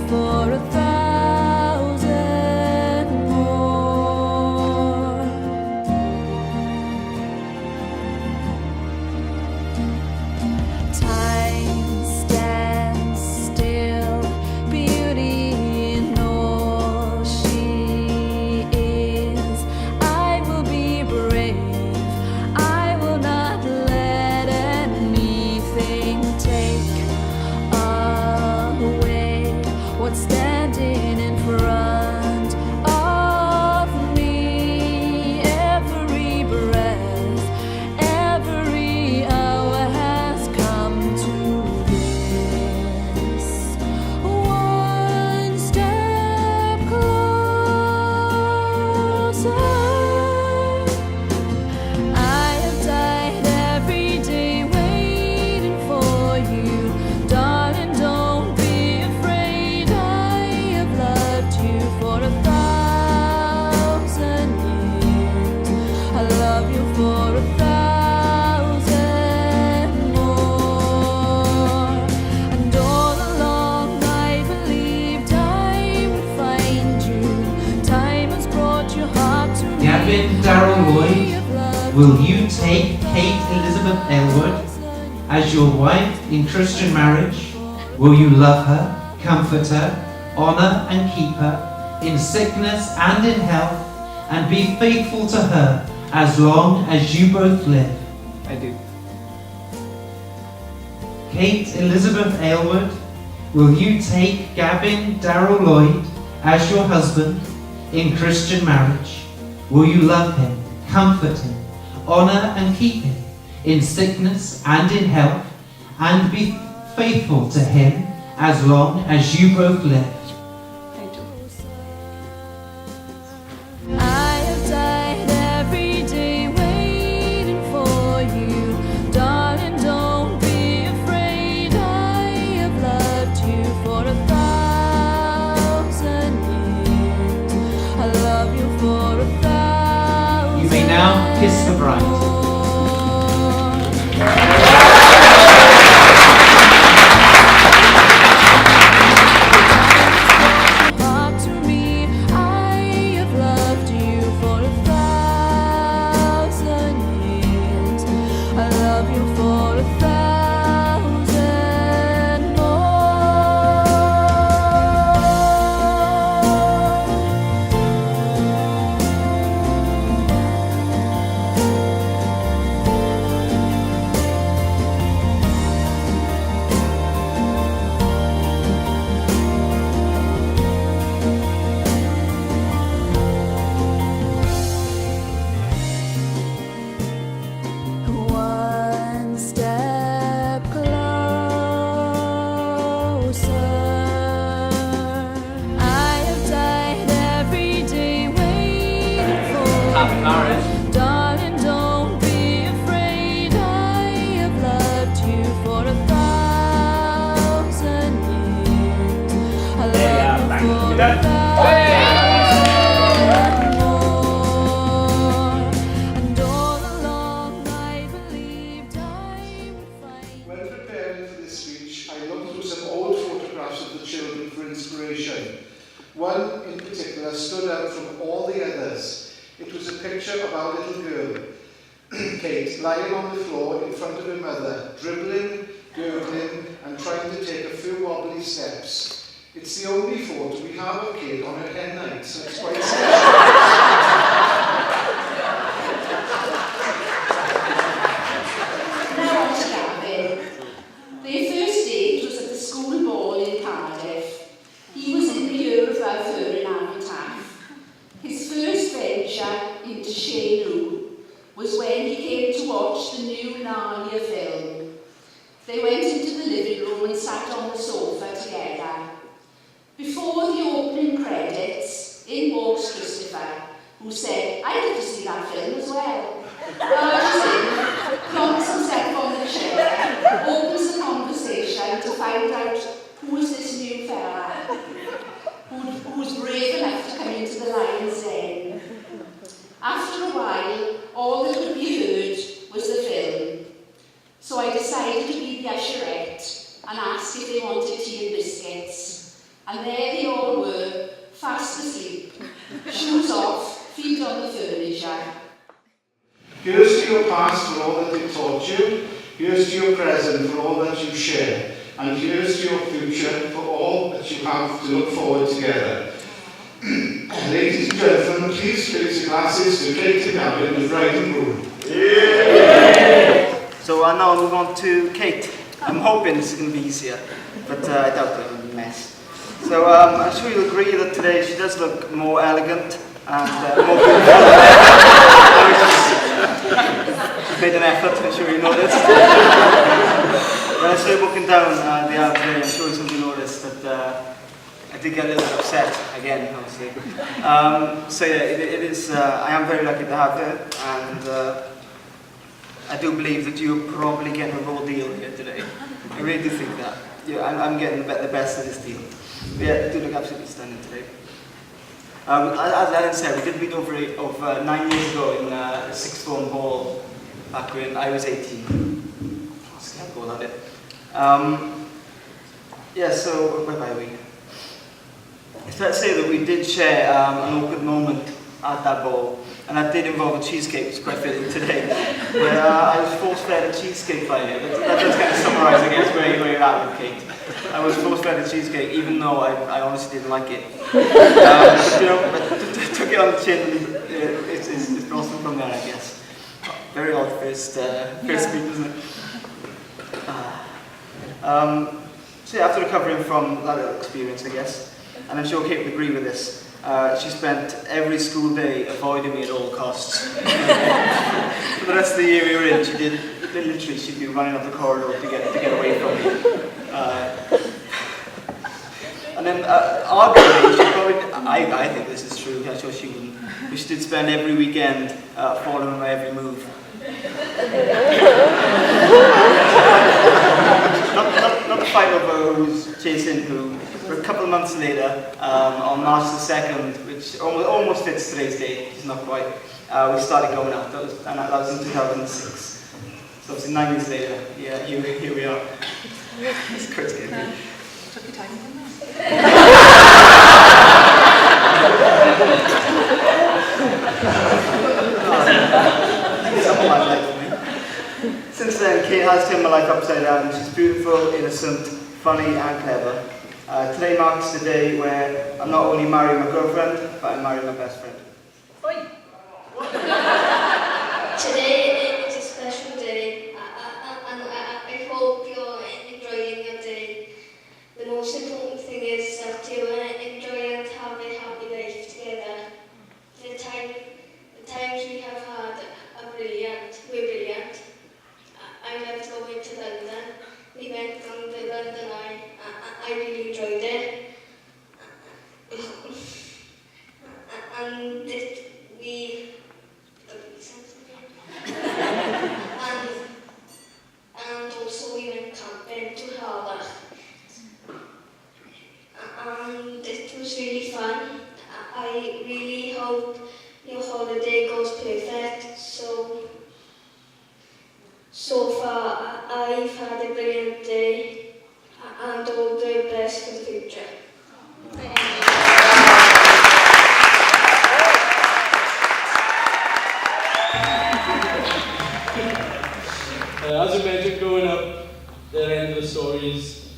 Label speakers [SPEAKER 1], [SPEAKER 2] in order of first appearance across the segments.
[SPEAKER 1] for 1,000 more. Time stands still, beauty in all she is. I will be brave, I will not let anything take away what's standing in front of me. Every breath, every hour has come to this. One step closer. I have died every day waiting for you. Darling, don't be afraid. I have loved you for 1,000 years. I love you for 1,000 more. And all along I believed I would find you. Time has brought your heart to me.
[SPEAKER 2] Gavin Darrell Lloyd, will you take Kate Elizabeth Aylward as your wife in Christian marriage? Will you love her, comfort her, honour and keep her in sickness and in health, and be faithful to her as long as you both live?
[SPEAKER 3] I do.
[SPEAKER 2] Kate Elizabeth Aylward, will you take Gavin Darrell Lloyd as your husband in Christian marriage? Will you love him, comfort him, honour and keep him in sickness and in health, and be faithful to him as long as you both live?
[SPEAKER 3] I do.
[SPEAKER 1] I have died every day waiting for you. Darling, don't be afraid. I have loved you for 1,000 years. I love you for 1,000
[SPEAKER 2] You may now kiss the bride.
[SPEAKER 1] more. Heart to me, I have loved you for 1,000 years. I love you for 1,000 more. One step closer. I have died every day waiting for
[SPEAKER 2] Happy
[SPEAKER 1] you.
[SPEAKER 2] marriage.
[SPEAKER 1] Darling, don't be afraid. I have loved you for 1,000 years. I love you for 1,000 more. And all along I believed I would find.
[SPEAKER 4] When preparing for this speech, I looked through some old photographs of the children for inspiration. One in particular stood out from all the others. It was a picture of our little girl, Kate, lying on the floor in front of her mother, dribbling, gurgling, and trying to take a few wobbly steps. It's the only photo we have of Kate on her hen night, so it's quite special.
[SPEAKER 5] Now on to Gavin. Their first date was at the school ball in Cardiff. He was in the year above her in Armitaf. His first venture into Shenu was when he came to watch the new Narnia film. They went into the living room and sat on the sofa together. Before the opening credits, in walks Christopher, who said, "I'd like to see that film as well." Barges in, plonks himself on the chair, opens the conversation to find out who is this new fella who's brave enough to come into the lion's den. After a while, all that could be heard was the film. So I decided to be the usherette and asked if they wanted tea and biscuits. And there they all were, fast asleep, shoes off, feet on the furniture.
[SPEAKER 4] Here's to your past for all that it taught you. Here's to your present for all that you share. And here's to your future for all that you have to look forward together. Ladies and gentlemen, please raise your glasses to Kate and Gavin, the bride and groom.
[SPEAKER 6] So now I'll move on to Kate. I'm hoping this is going to be easier, but I doubt it'll be a mess. So I'm sure you'll agree that today she does look more elegant and more beautiful. She's made an effort, I'm sure you noticed. When I started walking down the aisle today, I'm sure somebody noticed that I did get a little bit upset again, obviously. So yeah, it is. I am very lucky to have her, and I do believe that you're probably getting a raw deal here today. I really do think that. Yeah, I'm getting the best of this deal. But yeah, you do look absolutely stunning today. As Ellen said, we did meet over 9 years ago in a sixth form ball back when I was 18. I was going to go at it. Yeah, so where are we? It's fair to say that we did share an awkward moment at that ball, and that did involve a cheesecake, which is quite fitting today, where I was force-fed a cheesecake by you. That does kind of summarise, I guess, where you're at with Kate. I was force-fed a cheesecake, even though I honestly didn't like it. But, you know, took it on the chin, and it's blossomed from there, I guess. Very odd first speech, isn't it? So yeah, after recovering from that little experience, I guess, and I'm sure Kate would agree with this, she spent every school day avoiding me at all costs. For the rest of the year we were in, she'd be running up the corridor to get away from me. And then arguably, she probably, I think this is true, I'm sure she wouldn't, but she did spend every weekend following my every move. Not the fight over who's chasing who. But a couple of months later, on March the 2nd, which almost fits today's date, it's not quite, we started going out, and that was in 2006. So obviously 9 years later, yeah, here we are. It's crazy.
[SPEAKER 3] Took your time, didn't it?
[SPEAKER 6] Something like that for me. Since then, Kate has turned my life upside down. She's beautiful, innocent, funny, and clever. Today marks the day where I'm not only marrying my girlfriend, but I'm marrying my best friend.
[SPEAKER 7] Today is a special day, and I hope you're enjoying your day. The most important thing is that you enjoy and have a happy life together. The times we have had are brilliant. We're brilliant. I loved going to London. We went on the London Eye. I really enjoyed it. And and also we went camping to Harbour. And it was really fun. I really hope your holiday goes perfect. So far, I've had a brilliant day and all the best for the future.
[SPEAKER 8] As you mentioned, growing up, they're end of the stories.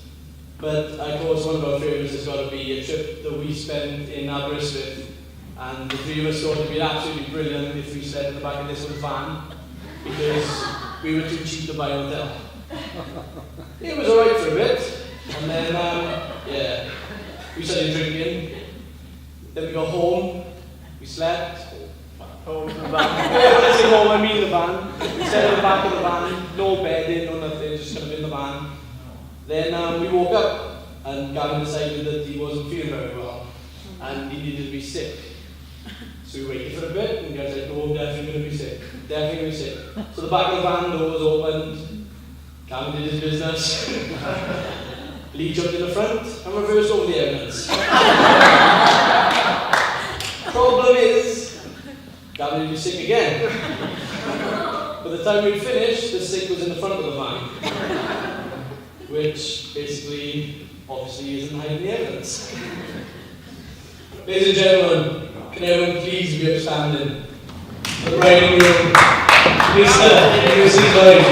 [SPEAKER 8] But of course, one of our favourites has got to be a trip that we spent in Aberystwyth. And the three of us thought it'd be absolutely brilliant if we slept in the back of this one's van, because we were too cheap to buy a hotel. It was alright for a bit, and then, yeah, we started drinking. Then we got home, we slept. Home in the van. When I say home, I mean the van. We slept in the back of the van, no bedding, no nothing, just kind of in the van. Then we woke up, and Gavin decided that he wasn't feeling very well, and he needed to be sick. So we waited for a bit, and guys said, "No, I'm definitely going to be sick. Definitely going to be sick." So the back of the van door was opened. Gavin did his business. Lee jumped in the front and reversed all the evidence. Problem is, Gavin was sick again. By the time we'd finished, the sick was in the front of the van. which basically, obviously, isn't hiding the evidence. Ladies and gentlemen, can everyone please be upstanding? The bride and groom, Mr. and Mrs. Lloyd.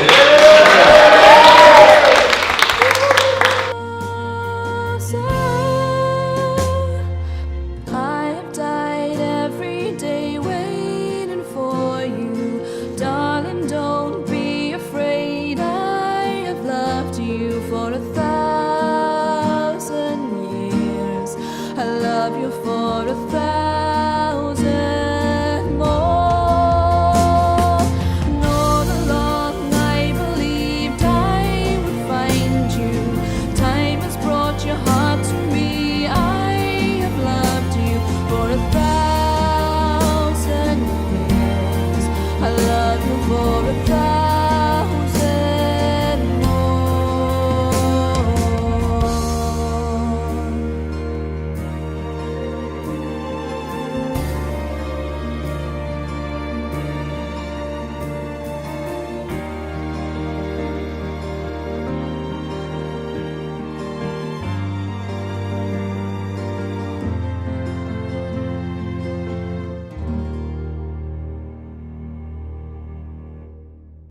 [SPEAKER 1] I have died every day waiting for you. Darling, don't be afraid. I have loved you for 1,000 years. I love you for 1,000 more. And all along I believed I would find you. Time has brought your heart to me. I have loved you for 1,000 years. I love you for 1,000